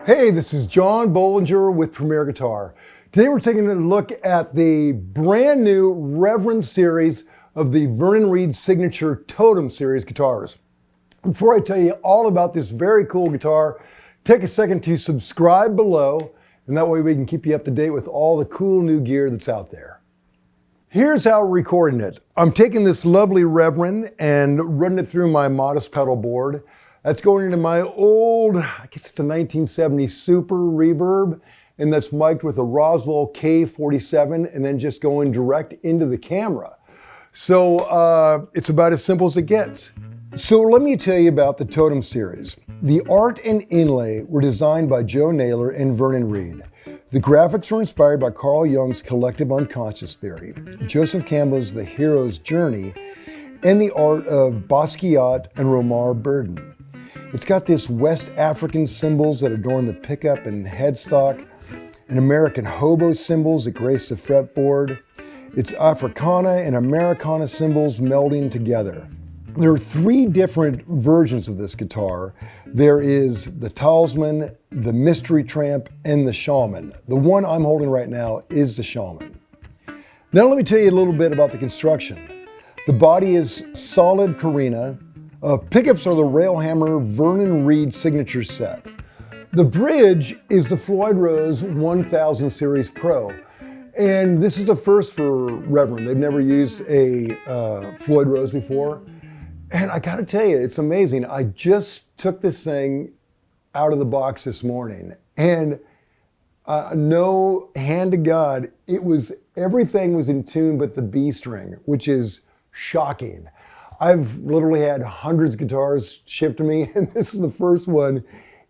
Hey, this is John Bohlinger with Premier Guitar. Today we're taking a look at the brand new Reverend series of the Vernon Reid signature Totem series guitars. Before I tell you all about this very cool guitar, take a second to subscribe below, and that way we can keep you up to date with all the cool new gear that's out there. Here's how we're recording it. I'm taking this lovely Reverend and running it through my Modest pedal board. That's going into my old, I guess it's a 1970 Super Reverb, and that's mic'd with a Roswell K47 and then just going direct into the camera. So it's about as simple as it gets. So let me tell you about the Totem series. The art and inlay were designed by Joe Naylor and Vernon Reid. The graphics were inspired by Carl Jung's collective unconscious theory, Joseph Campbell's The Hero's Journey, and the art of Basquiat and Romar Burden. It's got this West African symbols that adorn the pickup and headstock, and American hobo symbols that grace the fretboard. It's Africana and Americana symbols melding together. There are three different versions of this guitar. There is the Talisman, the Mystery Tramp, and the Shaman. The one I'm holding right now is the Shaman. Now let me tell you a little bit about the construction. The body is solid Carina. Pickups are the Railhammer Vernon Reid signature set. The bridge is the Floyd Rose 1000 Series Pro. And this is a first for Reverend. They've never used a Floyd Rose before. And I gotta tell you, it's amazing. I just took this thing out of the box this morning, and no, hand to God, everything was in tune but the B string, which is shocking. I've literally had hundreds of guitars shipped to me, and this is the first one.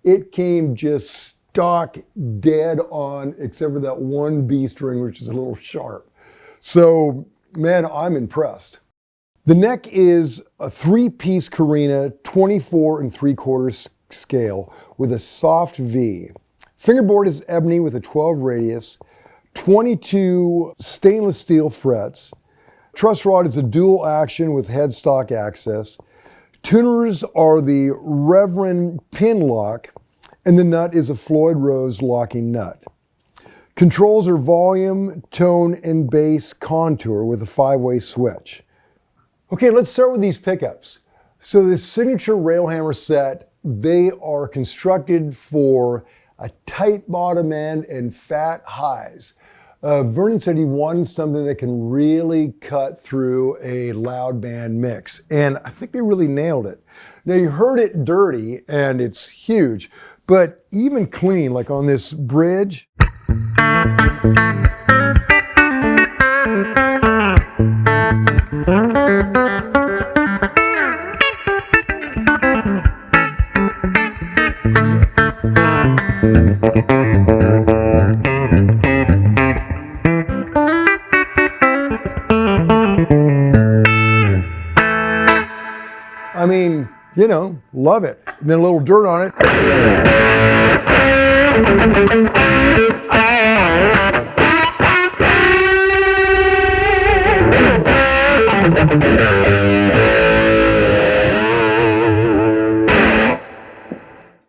It came just stock dead on, except for that one B string, which is a little sharp. So, man, I'm impressed. The neck is a 3-piece Carina, 24 3/4 scale with a soft V. Fingerboard is ebony with a 12 radius, 22 stainless steel frets. Truss rod is a dual action with headstock access. Tuners are the Reverend pin lock, and the nut is a Floyd Rose locking nut. Controls are volume, tone, and bass contour with a 5-way switch. Okay, let's start with these pickups. So this signature Railhammer set, they are constructed for a tight bottom end and fat highs. Vernon said he wanted something that can really cut through a loud band mix, and I think they really nailed it. Now you heard it dirty, and it's huge, but even clean, like on this bridge. I mean, you know, love it. And then a little dirt on it.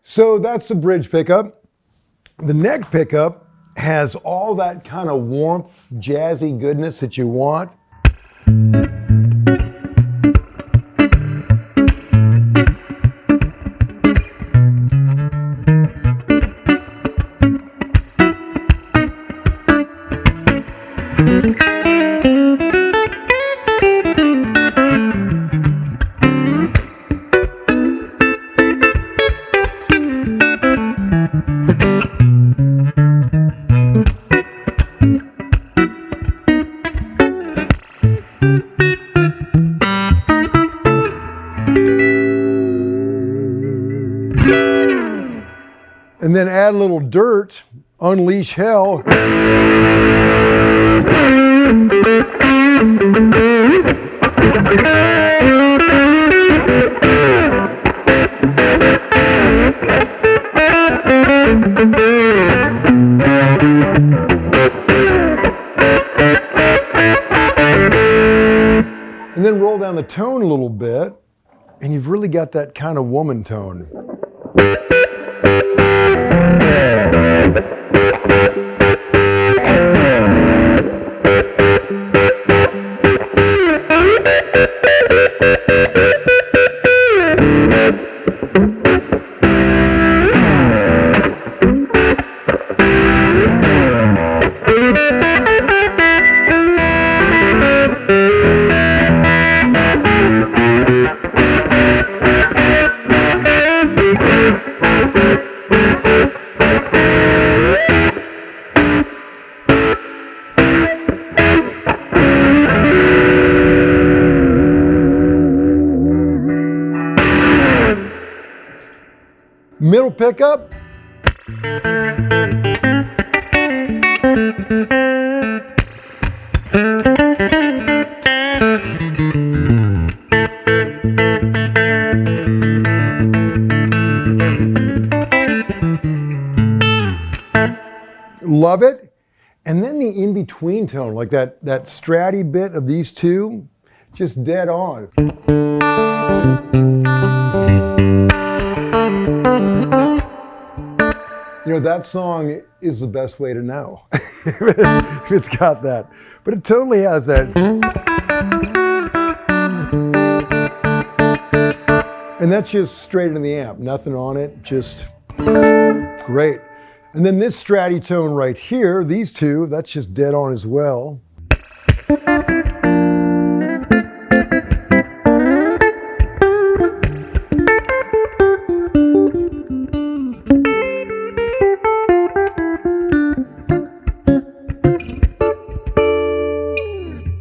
So that's the bridge pickup. The neck pickup has all that kind of warmth, jazzy goodness that you want. And then add a little dirt, unleash hell. And then roll down the tone a little bit, and you've really got that kind of woman tone. Middle pickup. Love it. And then the in-between tone, like that stratty bit of these two, just dead on. You know, that song is the best way to know if it's got that. But it totally has that. And that's just straight into the amp, nothing on it, just great. And then this stratty tone right here, these two, that's just dead on as well.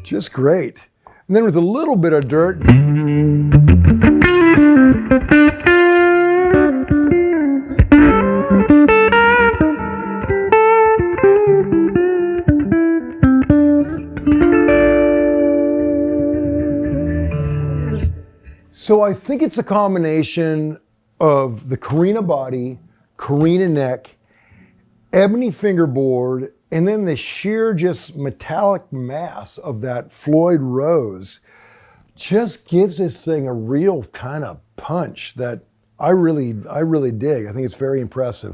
Just great. And then with a little bit of dirt. So I think it's a combination of the Carina body, Carina neck, ebony fingerboard, and then the sheer just metallic mass of that Floyd Rose just gives this thing a real kind of punch that I really dig. I think it's very impressive.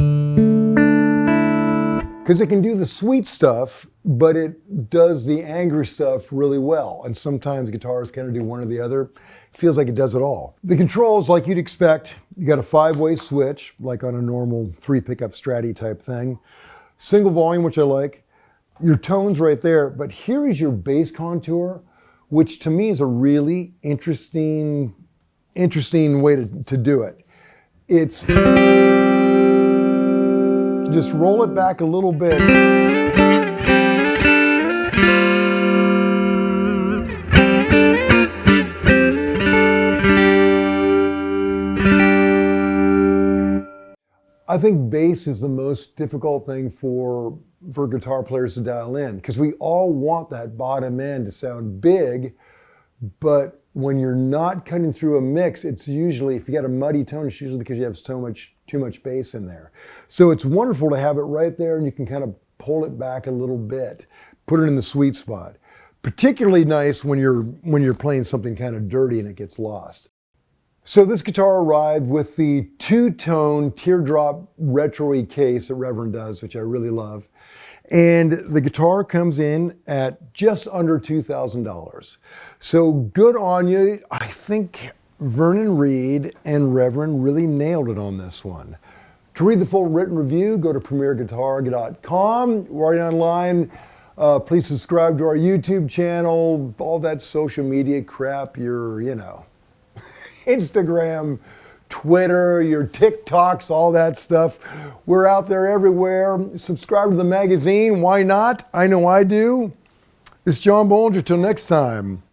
Because it can do the sweet stuff, but it does the angry stuff really well. And sometimes guitars kind of do one or the other. It feels like it does it all. The controls, like you'd expect, you got a 5-way switch, like on a normal 3-pickup Stratty type thing. Single volume, which I like. Your tone's right there, but here is your bass contour, which to me is a really interesting way to do it. It's just roll it back a little bit. I think bass is the most difficult thing for guitar players to dial in, because we all want that bottom end to sound big, but when you're not cutting through a mix, it's usually, if you got a muddy tone, it's usually because you have too much bass in there. So it's wonderful to have it right there, and you can kind of pull it back a little bit, put it in the sweet spot. Particularly nice when you're playing something kind of dirty and it gets lost. So this guitar arrived with the 2-tone teardrop retro-y case that Reverend does, which I really love. And the guitar comes in at just under $2,000. So good on you. I think Vernon Reid and Reverend really nailed it on this one. To read the full written review, go to premierguitar.com. Right online. Please subscribe to our YouTube channel, all that social media crap, Instagram, Twitter, your TikToks, all that stuff. We're out there everywhere. Subscribe to the magazine. Why not? I know I do. This is John Bohlinger. Till next time.